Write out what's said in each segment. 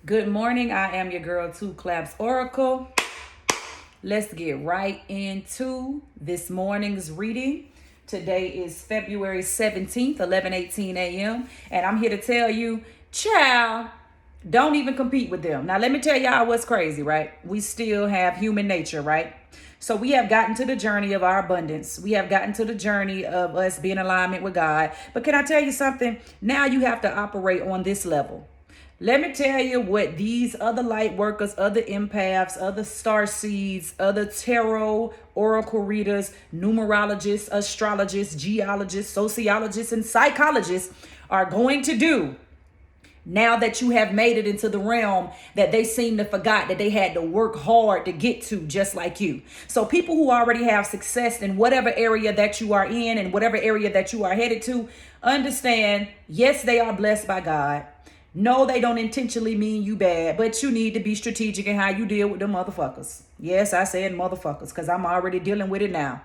Good morning. I am your girl, Two Claps Oracle. Let's get right into this morning's reading. Today is February 17th, 11:18 a.m. And I'm here to tell you, child, don't even compete with them. Now, let me tell y'all what's crazy, right? We still have human nature, right? So we have gotten to the journey of our abundance. We have gotten to the journey of us being in alignment with God. But can I tell you something? Now you have to operate on this level. Let me tell you what these other light workers, other empaths, other star seeds, other tarot, oracle readers, numerologists, astrologists, geologists, sociologists, and psychologists are going to do now that you have made it into the realm that they seem to forgot that they had to work hard to get to, just like you. So people who already have success in whatever area that you are in and whatever area that you are headed to, understand, yes, they are blessed by God. No, they don't intentionally mean you bad, but you need to be strategic in how you deal with them motherfuckers. Yes, I said motherfuckers because I'm already dealing with it now.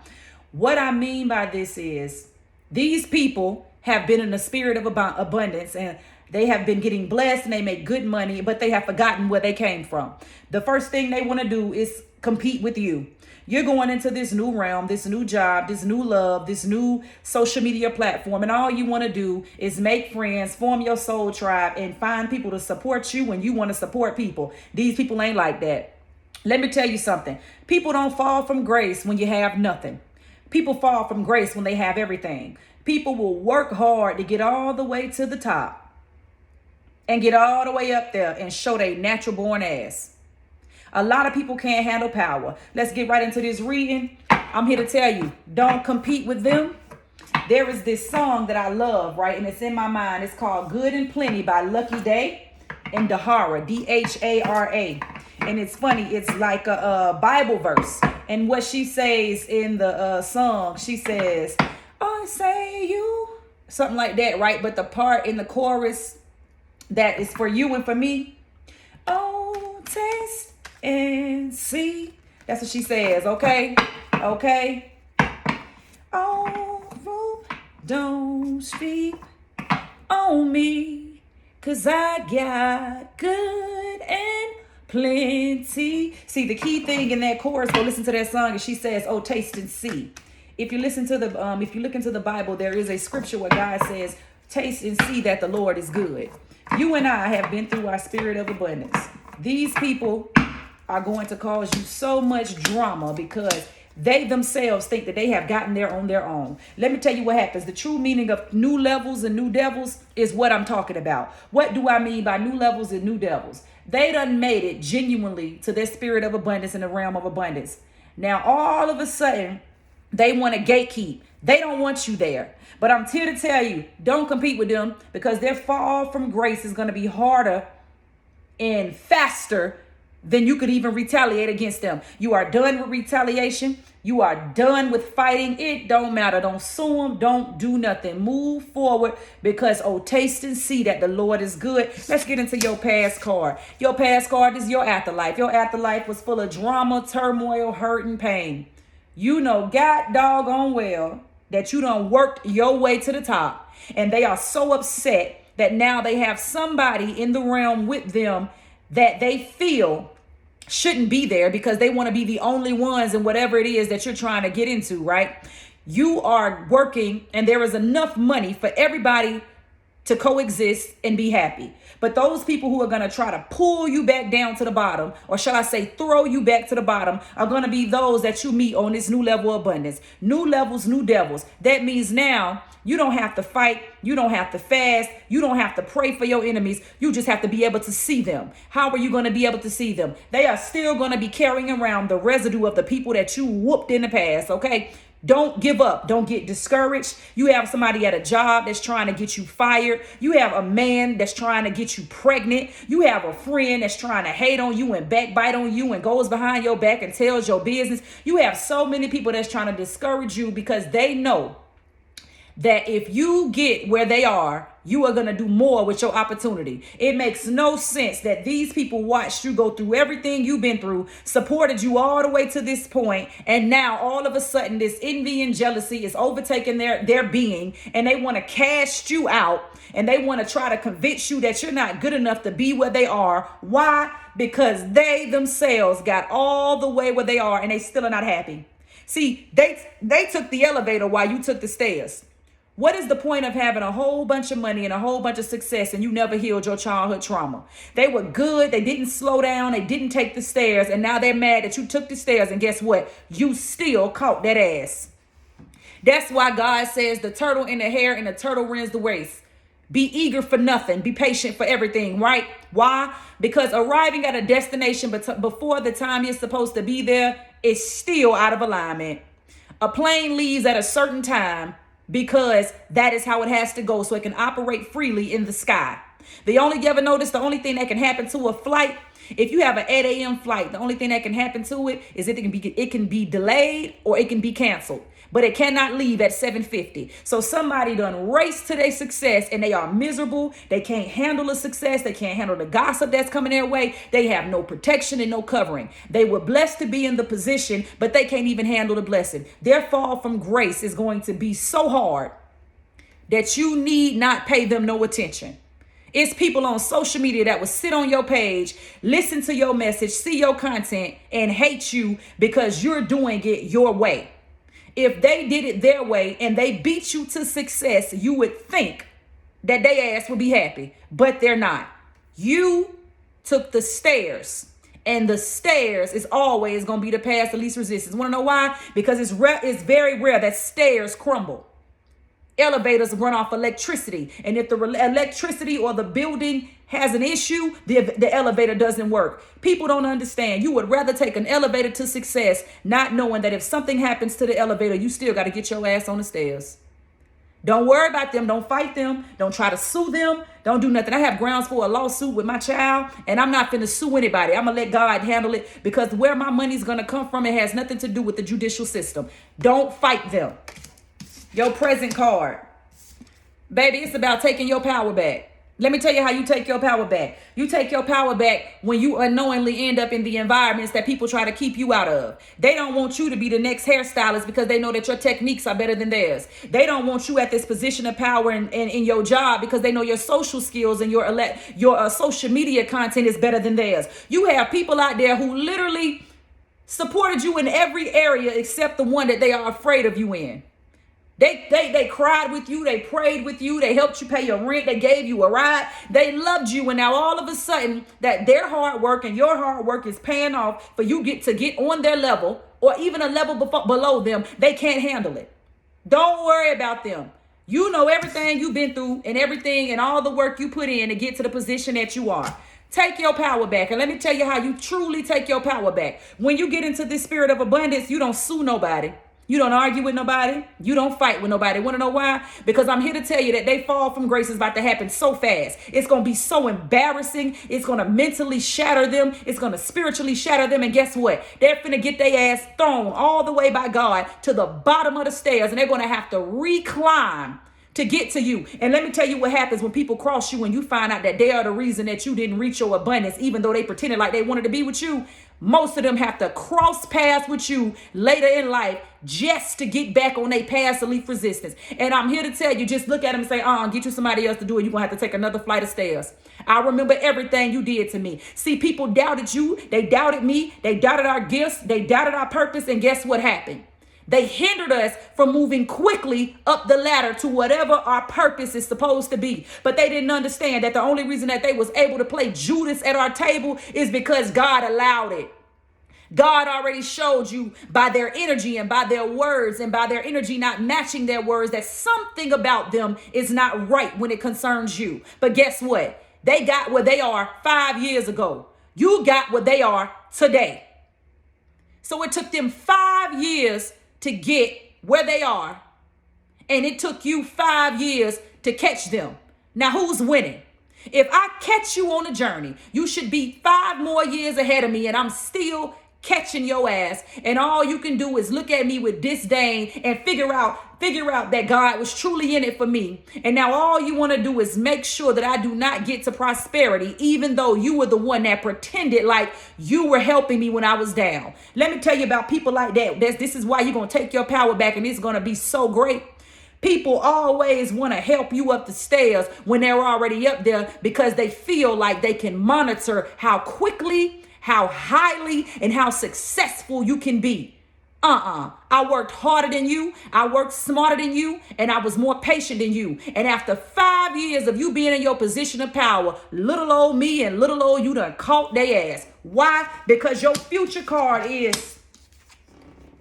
What I mean by this is these people have been in the spirit of abundance, and they have been getting blessed and they make good money, but they have forgotten where they came from. The first thing they want to do is compete with you. You're going into this new realm, this new job, this new love, this new social media platform. And all you want to do is make friends, form your soul tribe, and find people to support you when you want to support people. These people ain't like that. Let me tell you something. People don't fall from grace when you have nothing. People fall from grace when they have everything. People will work hard to get all the way to the top and get all the way up there and show their natural born ass. A lot of people can't handle power. Let's get right into this reading. I'm here to tell you, don't compete with them. There is this song that I love, right? And it's in my mind. It's called Good and Plenty by Lucky Day and Dahara, Dhara. And it's funny. It's like a Bible verse. And what she says in the song, she says, I say you, something like that, right? But the part in the chorus that is for you and for me, oh, taste and see. That's what she says, okay? Okay? Oh, Ruth, don't sleep on me, 'cause I got good and plenty. See, the key thing in that chorus, go listen to that song, and she says, oh, taste and see. If you listen to if you look into the Bible, there is a scripture where God says, taste and see that the Lord is good. You and I have been through our spirit of abundance. These people are going to cause you so much drama because they themselves think that they have gotten there on their own. Let me tell you what happens. The true meaning of new levels and new devils is what I'm talking about. What do I mean by new levels and new devils? They done made it genuinely to their spirit of abundance in the realm of abundance. Now, all of a sudden, they want to gatekeep. They don't want you there. But I'm here to tell you, don't compete with them because their fall from grace is going to be harder and faster than you could even retaliate against them. You are done with retaliation. You are done with fighting. It don't matter. Don't sue them. Don't do nothing. Move forward because, oh, taste and see that the Lord is good. Let's get into your past card. Your past card is your afterlife. Your afterlife was full of drama, turmoil, hurt, and pain. You know, God doggone well that you done worked your way to the top. And they are so upset that now they have somebody in the realm with them that they feel shouldn't be there because they want to be the only ones in whatever it is that you're trying to get into, right? You are working and there is enough money for everybody to coexist and be happy. But those people who are going to try to pull you back down to the bottom, or shall I say throw you back to the bottom, are going to be those that you meet on this new level of abundance. New levels, new devils. That means now you don't have to fight. You don't have to fast. You don't have to pray for your enemies. You just have to be able to see them. How are you going to be able to see them? They are still going to be carrying around the residue of the people that you whooped in the past, okay? Don't give up. Don't get discouraged. You have somebody at a job that's trying to get you fired. You have a man that's trying to get you pregnant. You have a friend that's trying to hate on you and backbite on you and goes behind your back and tells your business. You have so many people that's trying to discourage you because they know that if you get where they are, you are going to do more with your opportunity. It makes no sense that these people watched you go through everything you've been through, supported you all the way to this point, and now all of a sudden this envy and jealousy is overtaking their being, and they want to cast you out, and they want to try to convince you that you're not good enough to be where they are. Why? Because they themselves got all the way where they are, and they still are not happy. See, they took the elevator while you took the stairs. What is the point of having a whole bunch of money and a whole bunch of success and you never healed your childhood trauma? They were good. They didn't slow down. They didn't take the stairs. And now they're mad that you took the stairs. And guess what? You still caught that ass. That's why God says the turtle in the hare and the turtle wins the race. Be eager for nothing. Be patient for everything, right? Why? Because arriving at a destination before the time you're supposed to be there is still out of alignment. A plane leaves at a certain time because that is how it has to go so it can operate freely in the sky. You ever notice the only thing that can happen to a flight, if you have an 8 a.m. flight, the only thing that can happen to it is it can be delayed or it can be canceled. But it cannot leave at 7:50. So somebody done race to their success and they are miserable. They can't handle the success. They can't handle the gossip that's coming their way. They have no protection and no covering. They were blessed to be in the position, but they can't even handle the blessing. Their fall from grace is going to be so hard that you need not pay them no attention. It's people on social media that will sit on your page, listen to your message, see your content, and hate you because you're doing it your way. If they did it their way and they beat you to success, you would think that they ass would be happy, but they're not. You took the stairs, and the stairs is always going to be the path of least resistance. Want to know why? Because it's very rare that stairs crumble. Elevators run off electricity, and if the electricity or the building has an issue, the elevator doesn't work. People don't understand. You would rather take an elevator to success, not knowing that if something happens to the elevator, you still got to get your ass on the stairs. Don't worry about them. Don't fight them. Don't try to sue them. Don't do nothing. I have grounds for a lawsuit with my child, and I'm not finna sue anybody. I'm going to let God handle it, because where my money's going to come from, it has nothing to do with the judicial system. Don't fight them. Your present card. Baby, it's about taking your power back. Let me tell you how you take your power back. You take your power back when you unknowingly end up in the environments that people try to keep you out of. They don't want you to be the next hairstylist because they know that your techniques are better than theirs. They don't want you at this position of power in your job because they know your social skills and your social media content is better than theirs. You have people out there who literally supported you in every area except the one that they are afraid of you in. They cried with you. They prayed with you. They helped you pay your rent. They gave you a ride. They loved you. And now all of a sudden that their hard work and your hard work is paying off for you to get on their level or even a level below them. They can't handle it. Don't worry about them. You know everything you've been through and everything and all the work you put in to get to the position that you are. Take your power back. And let me tell you how you truly take your power back. When you get into this spirit of abundance, you don't sue nobody. You don't argue with nobody. You don't fight with nobody. Want to know why? Because I'm here to tell you that they fall from grace is about to happen so fast. It's going to be so embarrassing. It's going to mentally shatter them. It's going to spiritually shatter them. And guess what? They're finna get their ass thrown all the way by God to the bottom of the stairs. And they're going to have to reclimb to get to you. And let me tell you what happens when people cross you and you find out that they are the reason that you didn't reach your abundance, even though they pretended like they wanted to be with you. Most of them have to cross paths with you later in life just to get back on their path of least resistance. And I'm here to tell you, just look at them and say, get you somebody else to do it. You're going to have to take another flight of stairs. I remember everything you did to me. See, people doubted you. They doubted me. They doubted our gifts. They doubted our purpose. And guess what happened? They hindered us from moving quickly up the ladder to whatever our purpose is supposed to be. But they didn't understand that the only reason that they was able to play Judas at our table is because God allowed it. God already showed you by their energy and by their words and by their energy not matching their words that something about them is not right when it concerns you. But guess what? They got where they are 5 years ago. You got where they are today. So it took them 5 years to get where they are, and it took you 5 years to catch them. Now, who's winning? If I catch you on a journey, you should be 5 more years ahead of me, and I'm still catching your ass, and all you can do is look at me with disdain and figure out that God was truly in it for me. And now all you want to do is make sure that I do not get to prosperity, even though you were the one that pretended like you were helping me when I was down. Let me tell you about people like that. This is why you're going to take your power back, and it's going to be so great. People always want to help you up the stairs when they're already up there, because they feel like they can monitor how quickly, how highly, and how successful you can be. I worked harder than you. I worked smarter than you. And I was more patient than you. And after 5 years of you being in your position of power, little old me and little old you done caught their ass. Why? Because your future card is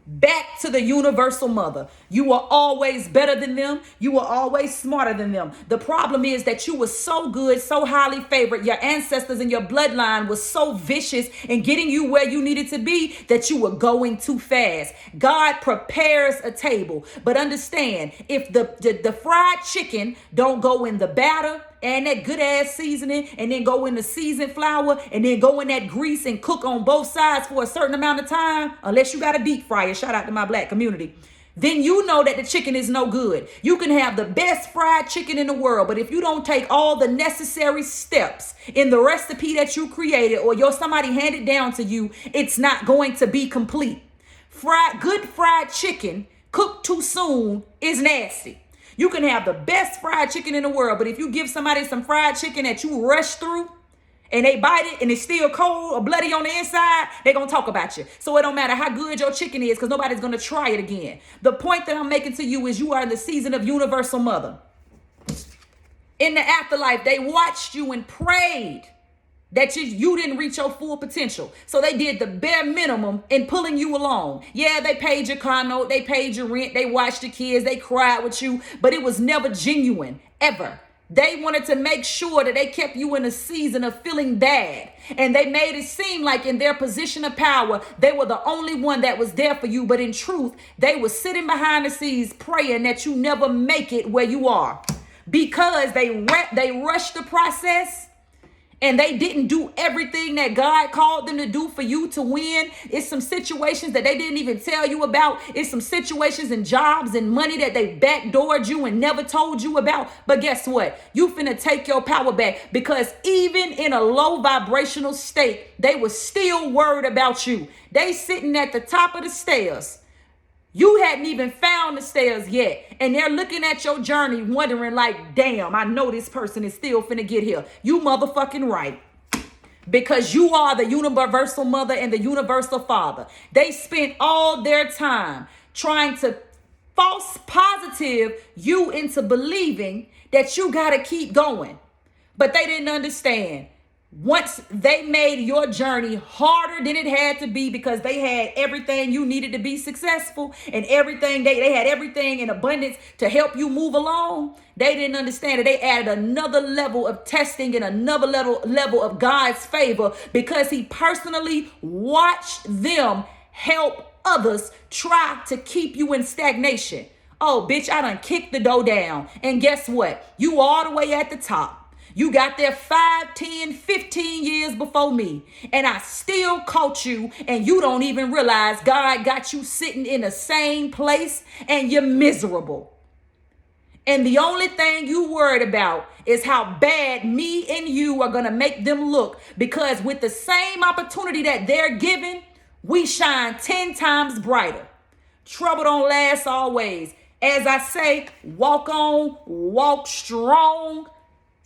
back to the universal mother. You were always better than them. You were always smarter than them. The problem is that you were so good, so highly favored. Your ancestors and your bloodline was so vicious in getting you where you needed to be that you were going too fast. God prepares a table. But understand, if the fried chicken don't go in the batter and that good ass seasoning, and then go in the seasoned flour, and then go in that grease and cook on both sides for a certain amount of time, unless you got a deep fryer, shout out to my black community, then you know that the chicken is no good. You can have the best fried chicken in the world, but if you don't take all the necessary steps in the recipe that you created or somebody handed down to you, it's not going to be complete. Good fried chicken cooked too soon is nasty. You can have the best fried chicken in the world, but if you give somebody some fried chicken that you rush through and they bite it and it's still cold or bloody on the inside, they're going to talk about you. So it don't matter how good your chicken is, because nobody's going to try it again. The point that I'm making to you is you are in the season of universal mother. In the afterlife, they watched you and prayed that you didn't reach your full potential. So they did the bare minimum in pulling you along. Yeah, they paid your car note, they paid your rent, they watched the kids, they cried with you, but it was never genuine, ever. They wanted to make sure that they kept you in a season of feeling bad. And they made it seem like in their position of power, they were the only one that was there for you. But in truth, they were sitting behind the scenes praying that you never make it where you are. Because they rushed the process, and they didn't do everything that God called them to do for you to win. It's some situations that they didn't even tell you about. It's some situations and jobs and money that they backdoored you and never told you about. But guess what? You finna take your power back, because even in a low vibrational state, they were still worried about you. They sitting at the top of the stairs. You hadn't even found the stairs yet. And they're looking at your journey wondering like, damn, I know this person is still finna get here. You motherfucking right. Because you are the universal mother and the universal father. They spent all their time trying to false positive you into believing that you gotta keep going. But they didn't understand. Once they made your journey harder than it had to be, because they had everything you needed to be successful, and everything they had everything in abundance to help you move along, they didn't understand it. They added another level of testing and another level of God's favor, because he personally watched them help others try to keep you in stagnation. Oh, bitch, I done kicked the door down. And guess what? You all the way at the top. You got there 5, 10, 15 years before me, and I still caught you, and you don't even realize God got you sitting in the same place, and you're miserable. And the only thing you worried about is how bad me and you are going to make them look, because with the same opportunity that they're given, we shine 10 times brighter. Trouble don't last always. As I say, walk on, walk strong.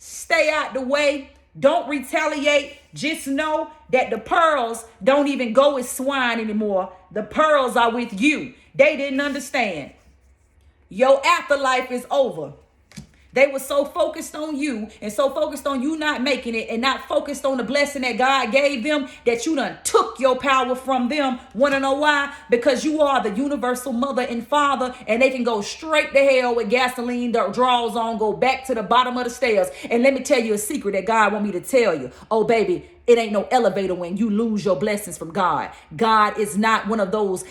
Stay out the way. Don't retaliate. Just know that the pearls don't even go with swine anymore. The pearls are with you. They didn't understand. Your afterlife is over. They were so focused on you and so focused on you not making it, and not focused on the blessing that God gave them, that you done took your power from them. Want to know why? Because you are the universal mother and father, and they can go straight to hell with gasoline draws on, go back to the bottom of the stairs. And let me tell you a secret that God want me to tell you. Oh, baby, it ain't no elevator when you lose your blessings from God. God is not one of those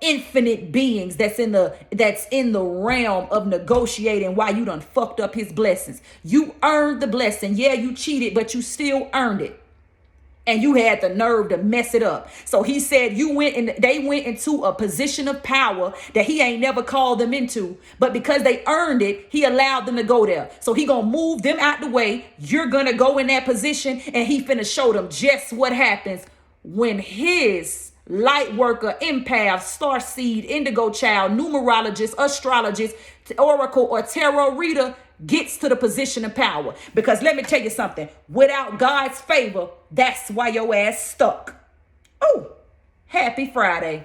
infinite beings that's in the realm of negotiating why you done fucked up his blessings. You earned the blessing. Yeah, you cheated, but you still earned it. And you had the nerve to mess it up. So he said they went into a position of power that he ain't never called them into. But because they earned it, he allowed them to go there. So he gonna move them out the way. You're gonna go in that position, and he finna show them just what happens when his light worker, empath, starseed, indigo child, numerologist, astrologist, oracle, or tarot reader gets to the position of power. Because let me tell you something, without God's favor, that's why your ass stuck. Oh, happy Friday.